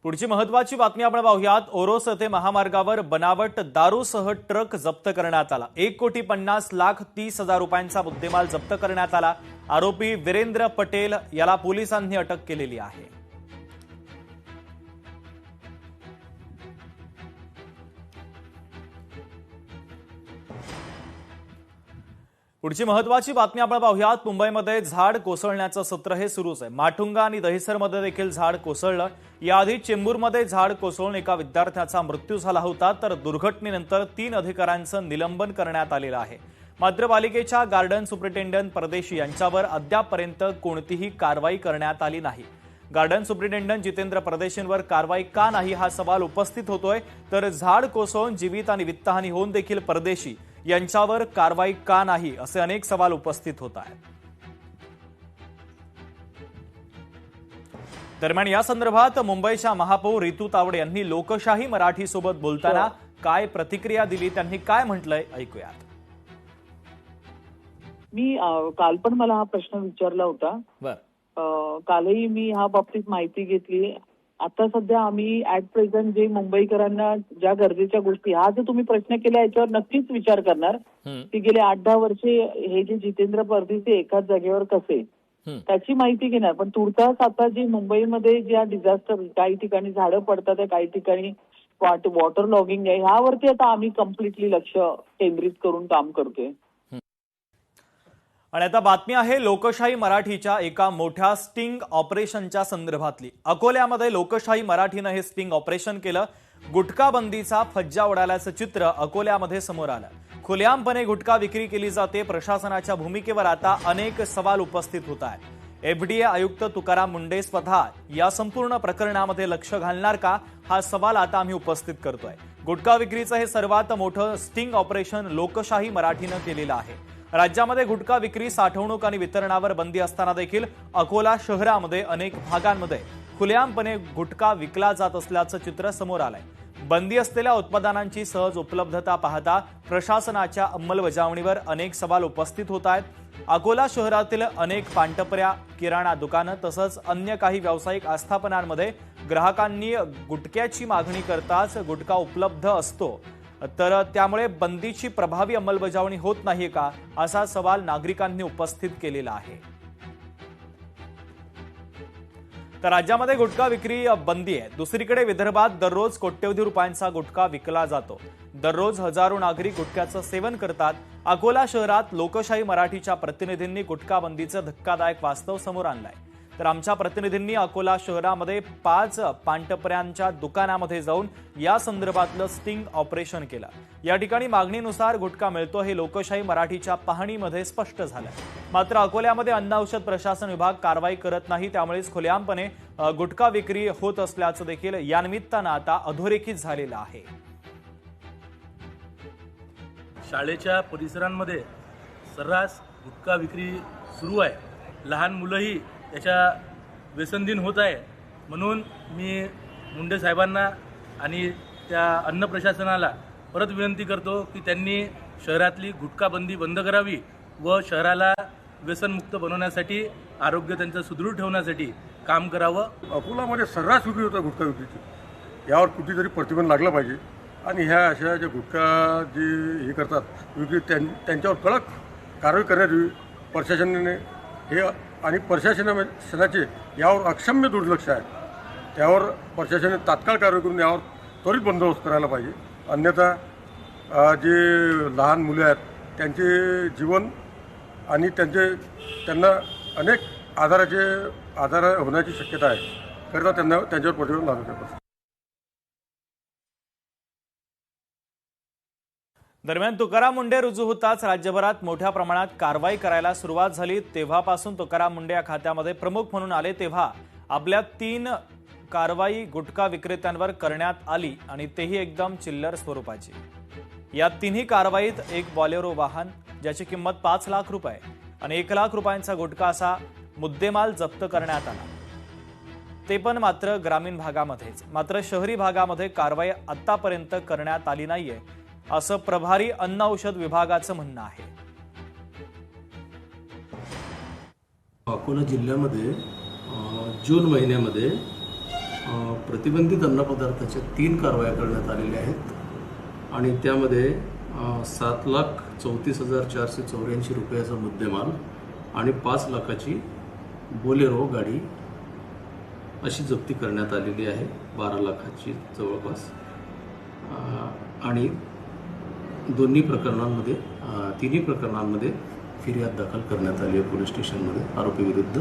पुढची महत्त्वाची बातमी आपण पाहूयात। ओरोस येथे महामार्गावर बनावट दारूसह ट्रक जप्त करण्यात आला। 1,50,30,30,000 रुपयांचा मुद्देमाल जप्त करण्यात आला। आरोपी वीरेंद्र पटेल याला पोलिसांनी अटक केलेली आहे। पुढची महत्त्वाची बातमी आपण पाहूयात। मुंबईमध्ये झाड कोसळण्याचं सत्र हे सुरूच आहे। माटुंगा आणि दहिसरमध्ये देखील झाड कोसळलं। याआधी चेंबूरमध्ये झाड कोसळून एका विद्यार्थ्याचा मृत्यू झाला होता, तर दुर्घटनेनंतर 3 अधिकाऱ्यांचं निलंबन करण्यात आलेलं आहे। मात्र पालिकेच्या गार्डन सुपरिटेंडंट परदेशी यांच्यावर अद्यापपर्यंत कोणतीही कारवाई करण्यात आली नाही। गार्डन सुपरिटेंडंट जितेंद्र परदेशींवर कारवाई का नाही हा सवाल उपस्थित होतोय, तर झाड कोसळून जीवित आणि वित्तहानी होऊन देखील परदेशी यांच्यावर कारवाई का नाही असे अनेक सवाल उपस्थित होत आहेत। दरम्यान या संदर्भात मुंबईच्या महापौर रितू तावडे यांनी लोकशाही मराठी सोबत बोलताना काय प्रतिक्रिया दिली, त्यांनी काय म्हटलंय ऐकूयात। मी काल पण मला हा प्रश्न विचारला होता। कालही मी ह्या बाबतीत माहिती घेतली। आता सध्या आम्ही ऍट प्रेझेंट जे मुंबईकरांना ज्या गरजेच्या गोष्टी, हा जो तुम्ही प्रश्न केला याच्यावर नक्कीच विचार करणार की गेले 8-10 वर्षे हे जे जितेंद्र परदेशी एकाच जागेवर कसे, त्याची माहिती घेणार। पण तुर्तास आता जे मुंबईमध्ये ज्या डिझास्टर, काही ठिकाणी झाडं पडतात आहे, काही ठिकाणी वॉटर लॉगिंग आहे, ह्यावरती आता आम्ही कम्प्लिटली लक्ष केंद्रित करून काम करतोय। आणि आता बातमी आहे लोकशाही मराठीच्या एका मोठ्या स्टिंग ऑपरेशनच्या संदर्भातली। अकोल्यामध्ये लोकशाही मराठीनं हे स्टिंग ऑपरेशन केलं। गुटखा बंदीचा फज्जा उडाल्याचं चित्र अकोल्यामध्ये समोर आलं। खुलेआमपणे गुटखा विक्री केली जाते। प्रशासनाच्या भूमिकेवर आता अनेक सवाल उपस्थित होत आहेत। एफडीए आयुक्त तुकाराम मुंडे स्वतः या संपूर्ण प्रकरणामध्ये लक्ष घालणार का, हा सवाल आता आम्ही उपस्थित करतोय। गुटखा विक्रीचं हे सर्वात मोठं स्टिंग ऑपरेशन लोकशाही मराठीनं केलेलं आहे। राज्यामध्ये गुटखा विक्री, साठवणूक आणि वितरणावर बंदी असताना देखील अकोला शहरामध्ये अनेक भागांमध्ये खुलेआमपणे गुटखा विकला जात असल्याचं चित्र समोर आलंय। बंदी असलेल्या उत्पादनांची सहज उपलब्धता पाहता प्रशासनाच्या अंमलबजावणीवर अनेक सवाल उपस्थित होत आहेत। अकोला शहरातील अनेक पानटपऱ्या, किराणा दुकानं तसंच अन्य काही व्यावसायिक आस्थापनांमध्ये ग्राहकांनी गुटख्याची मागणी करताच गुटखा उपलब्ध असतो, तर त्यामुळे बंदीची प्रभावी अंमलबजावणी होत नाहीये का, असा सवाल नागरिकांनी उपस्थित केलेला आहे। तर राज्यामध्ये गुटखा विक्री बंदी आहे। दुसरीकडे विदर्भात दररोज कोट्यवधी रुपयांचा गुटखा विकला जातो। दररोज हजारो नागरिक गुटख्याचं सेवन करतात। अकोला शहरात लोकशाही मराठीच्या प्रतिनिधींनी गुटखा बंदीचं धक्कादायक वास्तव समोर आणलंय। तर आमच्या प्रतिनिधींनी अकोला शहरामध्ये 5 पानटपऱ्यांच्या दुकानामध्ये जाऊन या संदर्भातलं स्टिंग ऑपरेशन केलं। या ठिकाणी मागणीनुसार गुटखा मिळतो हे लोकशाही मराठीच्या पाहणीमध्ये स्पष्ट झालं। मात्र अकोल्यामध्ये अन्न औषध प्रशासन विभाग कारवाई करत नाही, त्यामुळेच खुलेआमपणे गुटखा विक्री होत असल्याचं देखील या निमित्तानं आता अधोरेखित झालेलं आहे। शाळेच्या परिसरांमध्ये सर्रास गुटखा विक्री सुरू आहे। लहान मुलंही याच्या व्यसनधीन होत आहे। म्हणून मी मुंडे साहेबांना आणि त्या अन्न प्रशासनाला परत विनंती करतो की त्यांनी शहरातली गुटखा बंदी बंद करावी व शहराला व्यसनमुक्त बनवण्यासाठी, आरोग्य त्यांचं सुदृढ ठेवण्यासाठी काम करावं। अकोलामध्ये सर्रास विक्री होता गुटखा विक्रीची, यावर कुठेतरी प्रतिबंध लागला पाहिजे आणि ह्या अशा ज्या गुटखा जे हे करतात विक्री, त्यांच्यावर कडक कारवाई करण्यात यावी प्रशासनाने। हे आणि प्रशासनाचे यावर अक्षम्य दुर्लक्ष आहे, त्यावर प्रशासनाने तात्काळ कारवाई करून यावर त्वरित बंदोबस्त करायला पाहिजे। अन्यथा जे लहान मुले आहेत त्यांचे जीवन आणि त्यांना अनेक आजार होण्याची शक्यता आहे, करता त्यांच्यावर प्रतिबंध लागू शकतो। दरम्यान तुकाराम मुंडे रुजू होताच राज्यभरात मोठ्या प्रमाणात कारवाई करायला सुरुवात झाली। तेव्हापासून तुकाराम मुंडे या खात्यामध्ये प्रमुख म्हणून आले, तेव्हा आपल्या 3 कारवाई गुटखा विक्रेत्यांवर करण्यात आली आणि तेही एकदम चिल्लर स्वरूपाची। या 3ही कारवाईत एक बॉलेरो वाहन ज्याची किंमत 5 लाख रुपये आणि 1 लाख रुपयांचा गुटखा असा मुद्देमाल जप्त करण्यात आला, ते पण मात्र ग्रामीण भागामध्येच। मात्र शहरी भागामध्ये कारवाई आतापर्यंत करण्यात आली नाहीये असं प्रभारी अन्न औषध विभागाचं म्हणणं आहे। अकोला जिल्ह्यामध्ये जून महिन्यामध्ये प्रतिबंधित अन्नपदार्थाच्या 3 कारवाया करण्यात आलेल्या आहेत आणि त्यामध्ये 7,34,484 रुपयाचा मुद्देमाल आणि 5 लाखाची बोलेरो गाडी अशी जप्ती करण्यात आलेली आहे, 12 लाखाची जवळपास. आणि तिन्ही प्रकरणांमध्ये फिर्याद दाखल करण्यात आली आहे पोलीस स्टेशनमध्ये आरोपीविरुद्ध.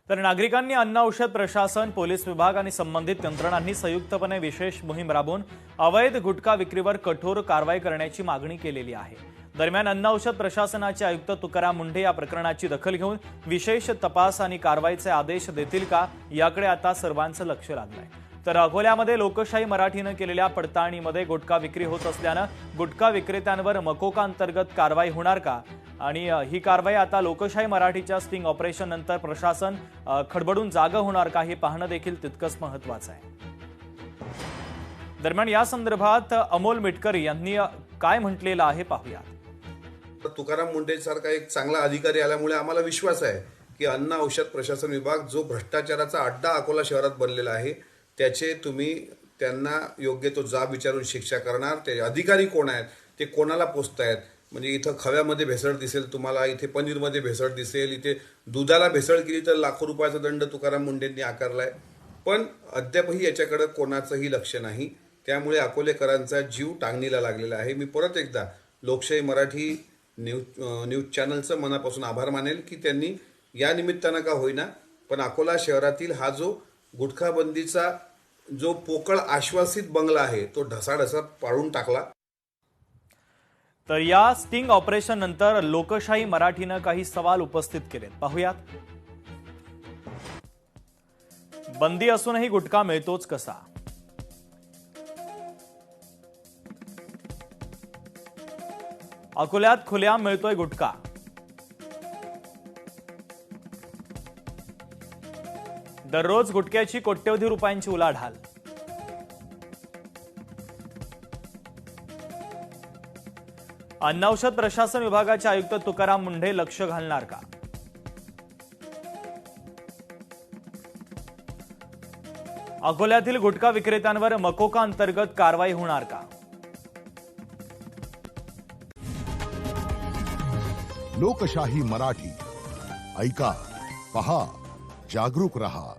तर नागरिकांनी अन्न औषध प्रशासन, पोलीस विभाग आणि संबंधित यंत्रणांनी संयुक्तपणे विशेष मोहीम राबवून अवैध गुटखा विक्रीवर कठोर कारवाई करण्याची मागणी केलेली आहे. दरम्यान अन्न औषध प्रशासनाचे आयुक्त तुकाराम मुंढे या प्रकरणाची दखल घेऊन विशेष तपास आणि कारवाईचे आदेश देतील का, याकडे आता सर्वांचं लक्ष लागलंय. तर अकोल्यामध्ये लोकशाही मराठीनं केलेल्या पडताळणीमध्ये गुटखा विक्री होत असल्यानं गुटखा विक्रेत्यांवर मकोका अंतर्गत कारवाई होणार का, आणि ही कारवाई आता लोकशाही मराठीच्या स्टिंग ऑपरेशन नंतर प्रशासन खडबडून जागं होणार का, हे पाहणं देखील तितकंच महत्वाचं आहे. दरम्यान या संदर्भात अमोल मिटकरी यांनी काय म्हटलेलं आहे पाहूया. तुकाराम मुंढे सारखा एक चांगला अधिकारी आल्यामुळे आम्हाला विश्वास आहे की अन्न औषध प्रशासन विभाग जो भ्रष्टाचाराचा अड्डा अकोला शहरात बनलेला आहे त्याचे तुम्ही त्यांना योग्य तो जाब विचारून शिक्षा करणार. ते अधिकारी कोण आहेत, ते कोणाला पोचतायत, म्हणजे इथं खव्यामध्ये भेसळ दिसेल तुम्हाला, इथे पनीरमध्ये भेसळ दिसेल, इथे दुधाला भेसळ केली तर लाखो रुपयाचा दंड तुकाराम मुंढेंनी आकारलाय. पण अद्यापही याच्याकडे कोणाचंही लक्ष नाही. त्यामुळे अकोलेकरांचा जीव टांगणीला लागलेला आहे. मी परत एकदा लोकशाही मराठी न्यूज चॅनलचं मनापासून आभार मानेल की त्यांनी या निमित्तानं का होईना पण अकोला शहरातील हा जो गुटखाबंदीचा जो पोकळ आश्वासित बंगला आहे तो ढसाढसा पाडून टाकला. तर या स्टिंग ऑपरेशन नंतर लोकशाही मराठीनं काही सवाल उपस्थित केलेत, पाहूयात. बंदी असूनही गुटखा मिळतोच कसा? अकोल्यात खुलेआम मिळतोय गुटखा. दररोज गुटख्याची कोट्यवधी रुपयांची उलाढाल. अन्न औषध प्रशासन विभागाचे आयुक्त तुकाराम मुंढे लक्ष घालणार का? अकोल्यातील गुटखा विक्रेत्यांवर मकोका अंतर्गत कारवाई होणार का? लोकशाही मराठी ऐका, पहा, जागरूक रहा.